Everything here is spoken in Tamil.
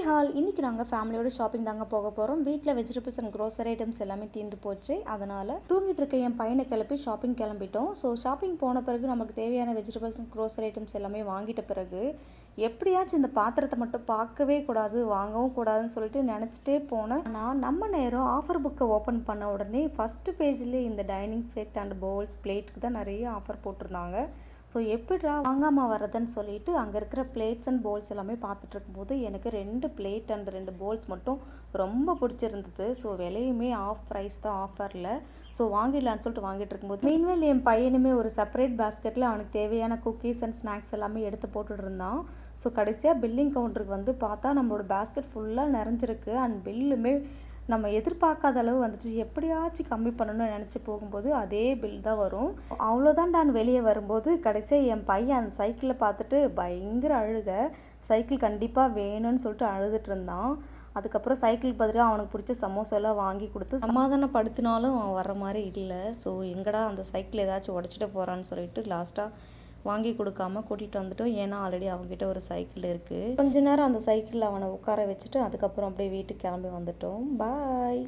ஹால் இன்றைக்கி நாங்கள் ஃபேமிலியோட ஷாப்பிங் தாங்க போக போகிறோம். வீட்டில் வெஜிடபிள்ஸ் அண்ட் க்ரோசரி ஐட்டம்ஸ் எல்லாமே தீர்ந்து போச்சு. அதனால் தூங்கிட்டு இருக்க என் பையனை கிளப்பி ஷாப்பிங் கிளம்பிட்டோம். ஸோ ஷாப்பிங் போன பிறகு நமக்கு தேவையான வெஜிடபிள்ஸ் அண்ட் க்ரோசரி ஐட்டம்ஸ் எல்லாமே வாங்கிட்ட பிறகு எப்படியாச்சும் இந்த பாத்திரத்தை மட்டும் பார்க்கவே கூடாது, வாங்கவும் கூடாதுன்னு சொல்லிட்டு நினச்சிட்டே போனேன். ஆனால் நம்ம நேரம் ஆஃபர் புக்கை ஓப்பன் பண்ண உடனே ஃபஸ்ட்டு பேஜ்லேயே இந்த டைனிங் செட் அண்ட் பவுல்ஸ் பிளேட்டுக்கு தான் நிறைய ஆஃபர் போட்டிருந்தாங்க. ஸோ எப்படிடா வாங்காமல் வரதுன்னு சொல்லிட்டு அங்கே இருக்கிற பிளேட்ஸ் அண்ட் பவுல்ஸ் எல்லாமே பார்த்துட்டு இருக்கும்போது எனக்கு 2 பிளேட் அண்ட் 2 பவுல்ஸ் மட்டும் ரொம்ப பிடிச்சிருந்தது. ஸோ விலையுமே ஆஃப் ப்ரைஸ் தான், ஆஃபரில். ஸோ வாங்கிடலான்னு சொல்லிட்டு வாங்கிட்டு இருக்கும்போது மீன்வேல் என் பையனுமே ஒரு செப்பரேட் பேஸ்கெட்டில் அவனுக்கு தேவையான குக்கீஸ் அண்ட் ஸ்நாக்ஸ் எல்லாமே எடுத்து போட்டுட்டு இருந்தான். ஸோ கடைசியாக பில்லிங் கவுண்டருக்கு வந்து பார்த்தா நம்மளோட பேஸ்கெட் ஃபுல்லாக நிறைஞ்சிருக்கு. அண்ட் பில்லுமே நம்ம எதிர்பார்க்காத அளவு வந்துச்சு. எப்படியாச்சும் கம்மி பண்ணணும்னு நினச்சி போகும்போது அதே பில் தான் வரும். அவ்வளோதான் நான் வெளியே வரும்போது கடைசியாக என் பையன் அந்த சைக்கிளை பார்த்துட்டு பயங்கர அழுக. சைக்கிள் கண்டிப்பாக வேணும்னு சொல்லிட்டு அழுதுட்டு இருந்தான். அதுக்கப்புறம் சைக்கிள் பதிலாக அவனுக்கு பிடிச்ச சமோசாலாம் வாங்கி கொடுத்து சமாதானப்படுத்தினாலும் அவன் வர மாதிரி இல்லை. ஸோ எங்கடா அந்த சைக்கிள் ஏதாச்சும் உடச்சிட்டு போகிறான்னு சொல்லிட்டு லாஸ்ட்டாக வாங்கி கொடுக்காம கூட்டிகிட்டு வந்துட்டோம். ஏன்னா ஆல்ரெடி அவங்ககிட்ட ஒரு சைக்கிள் இருக்குது. கொஞ்ச நேரம் அந்த சைக்கிளில் அவனை உட்கார வச்சுட்டு அதுக்கப்புறம் அப்படியே வீட்டுக்கு கிளம்பி வந்துட்டோம். பாய்.